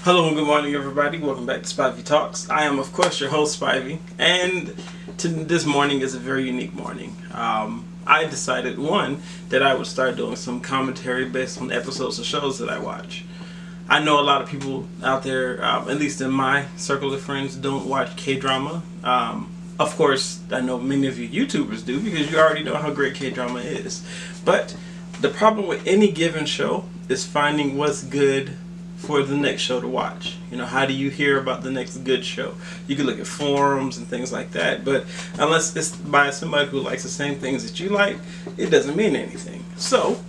Hello and good morning, everybody. Welcome back to Spivey Talks. I am, of course, your host, Spivey, and this morning is a very unique morning. I decided, one, that I would start doing some commentary based on episodes of shows that I watch. I know a lot of people out there, at least in my circle of friends, don't watch K-drama. Of course, I know many of you YouTubers do because you already know how great K-drama is. But the problem with any given show is finding what's good for the next show to watch. You know, how do you hear about the next good show? You can look at forums and things like that, but unless it's by somebody who likes the same things that you like, it doesn't mean anything. So,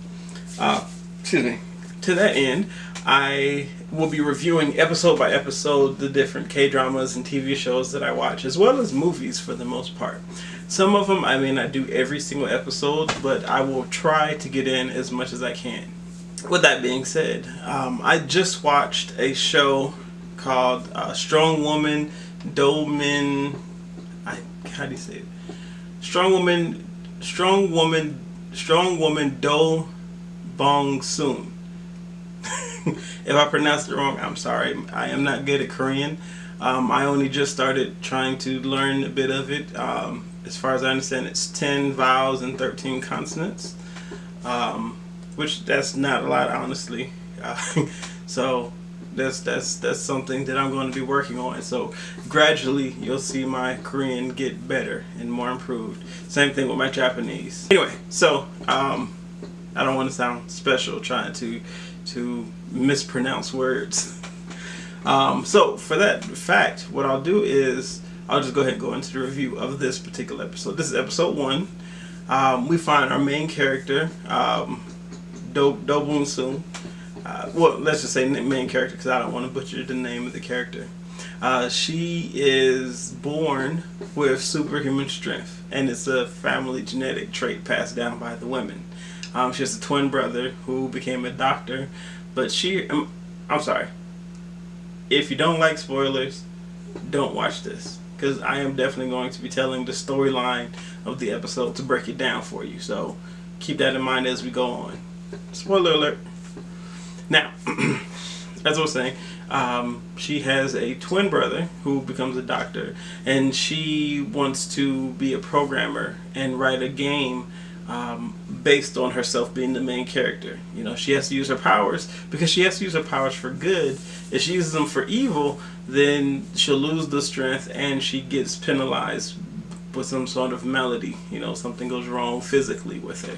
to that end, I will be reviewing episode by episode the different K-dramas and TV shows that I watch, as well as movies for the most part. Some of them I may not do every single episode, but I will try to get in as much as I can. With that being said, I just watched a show called Strong Woman Do Do Bong-soon. If I pronounced it wrong, I'm sorry. I am not good at Korean. I only just started trying to learn a bit of it. As far as I understand, it's 10 vowels and 13 consonants. Which that's not a lot, honestly. So that's something that I'm going to be working on. So gradually you'll see my Korean get better and more improved. Same thing with my Japanese. Anyway, so I don't want to sound special trying to mispronounce words. So for that fact, what I'll do is I'll just go ahead and go into the review of this particular episode. This is episode 1. We find our main character, Do Bong-soon. Well, let's just say main character because I don't want to butcher the name of the character. She is born with superhuman strength, and it's a family genetic trait passed down by the women. She has a twin brother who became a doctor, but I'm sorry. If you don't like spoilers, don't watch this, because I am definitely going to be telling the storyline of the episode to break it down for you. So keep that in mind as we go on. Spoiler alert. Now, as I was saying, she has a twin brother who becomes a doctor, and she wants to be a programmer and write a game based on herself being the main character. You know, she has to use her powers because she has to use her powers for good. If she uses them for evil, then she'll lose the strength and she gets penalized with some sort of malady. You know, something goes wrong physically with her.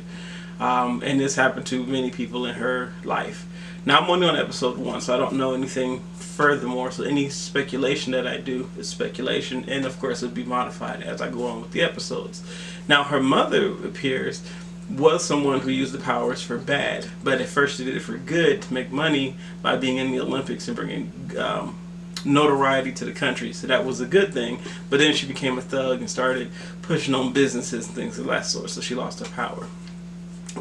And this happened to many people in her life. Now, I'm only on episode 1, so I don't know anything furthermore. So any speculation that I do is speculation, and of course it'll be modified as I go on with the episodes. Now, her mother appears was someone who used the powers for bad, but at first she did it for good to make money by being in the Olympics and bringing notoriety to the country. So that was a good thing. But then she became a thug and started pushing on businesses and things of that sort. So she lost her power.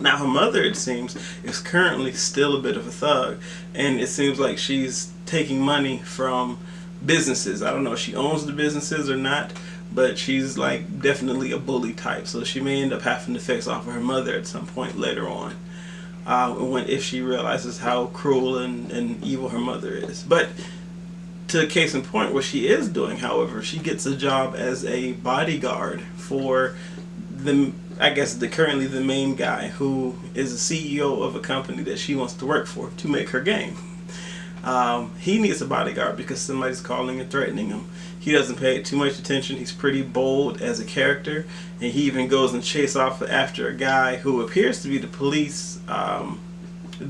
Now, her mother, it seems, is currently still a bit of a thug, and it seems like she's taking money from businesses. I don't know if she owns the businesses or not, but she's like definitely a bully type, so she may end up having to face off of her mother at some point later on, if she realizes how cruel and evil her mother is. But to case in point, what she is doing, however, she gets a job as a bodyguard for currently the main guy, who is a CEO of a company that she wants to work for to make her game. He needs a bodyguard because somebody's calling and threatening him. He doesn't pay too much attention. He's pretty bold as a character, and he even goes and chases off after a guy who appears to be the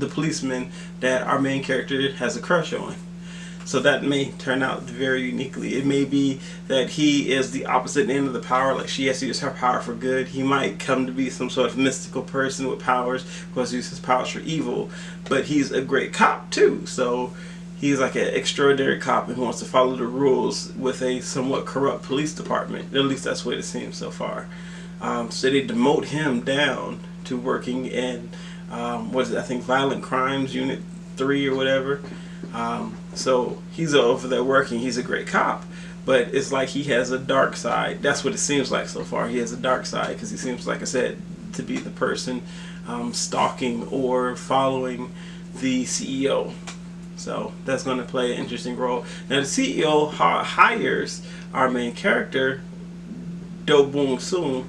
policeman that our main character has a crush on. So that may turn out very uniquely. It may be that he is the opposite end of the power, like she has to use her power for good. He might come to be some sort of mystical person with powers because he uses his powers for evil, but he's a great cop too. So he's like an extraordinary cop and wants to follow the rules with a somewhat corrupt police department. At least that's what it seems so far. So they demote him down to working in, I think Violent Crimes Unit 3 or whatever. So he's over there working. He's a great cop, but it's like he has a dark side. That's what it seems like so far. He has a dark side because he seems, like I said, to be the person stalking or following the CEO. So that's going to play an interesting role. Now the CEO hires our main character, Do Bong-soon,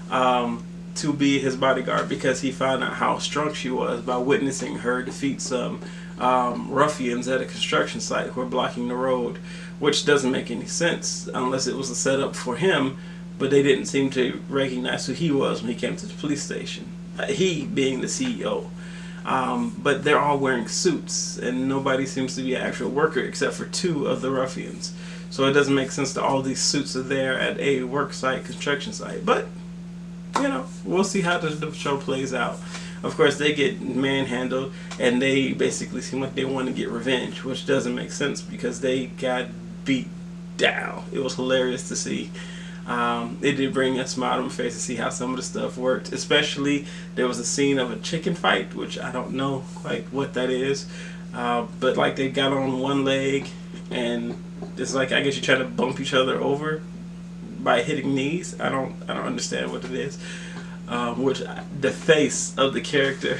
to be his bodyguard because he found out how strong she was by witnessing her defeat some ruffians at a construction site who were blocking the road, which doesn't make any sense unless it was a setup for him, but they didn't seem to recognize who he was when he came to the police station. He being the CEO. But they're all wearing suits and nobody seems to be an actual worker except for 2 of the ruffians. So it doesn't make sense that all these suits are there at a work site, construction site. But, you know, we'll see how the show plays out. Of course, they get manhandled and they basically seem like they want to get revenge, which doesn't make sense because they got beat down. It was hilarious to see. It did bring a smile to my face to see how some of the stuff worked. Especially, there was a scene of a chicken fight, which I don't know quite what that is. But like they got on one leg and it's like, I guess you try to bump each other over by hitting knees. I don't understand what it is. Which the face of the character,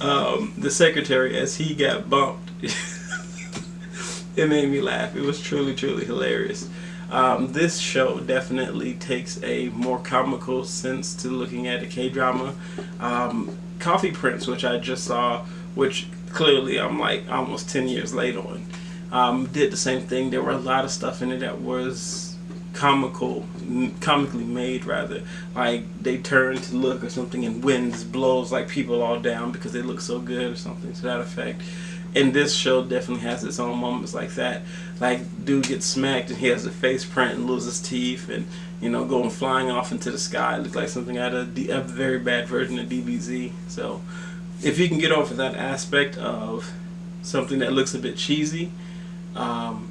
the secretary, as he got bumped, it made me laugh. It was truly, truly hilarious. This show definitely takes a more comical sense to looking at a K-drama. Coffee Prince, which I just saw, which clearly I'm like almost 10 years late on, did the same thing. There were a lot of stuff in it that was comically made rather. Like they turn to look or something and wind blows like people all down because they look so good or something to that effect. And this show definitely has its own moments like that. Like dude gets smacked and he has a face print and loses teeth and, you know, going flying off into the sky. It looks like something out of a very bad version of DBZ. So if you can get over that aspect of something that looks a bit cheesy,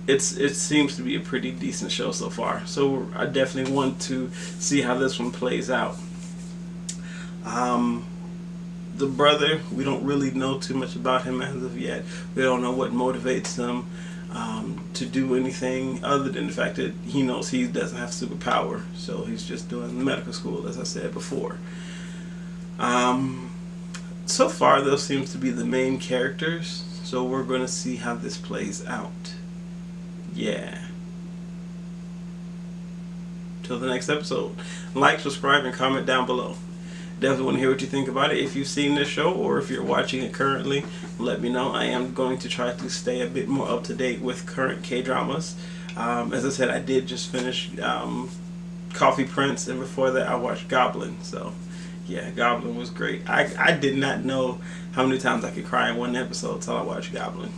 it seems to be a pretty decent show so far. So I definitely want to see how this one plays out. The brother, we don't really know too much about him as of yet. We don't know what motivates him to do anything other than the fact that he knows he doesn't have superpower. So he's just doing medical school, as I said before. So far, those seems to be the main characters. So we're going to see how this plays out. Yeah. Till the next episode. Like, subscribe, and comment down below. Definitely want to hear what you think about it. If you've seen this show or if you're watching it currently, let me know. I am going to try to stay a bit more up to date with current K-dramas. As I said, I did just finish Coffee Prince, and before that I watched Goblin. So yeah, Goblin was great. I did not know how many times I could cry in one episode until I watched Goblin.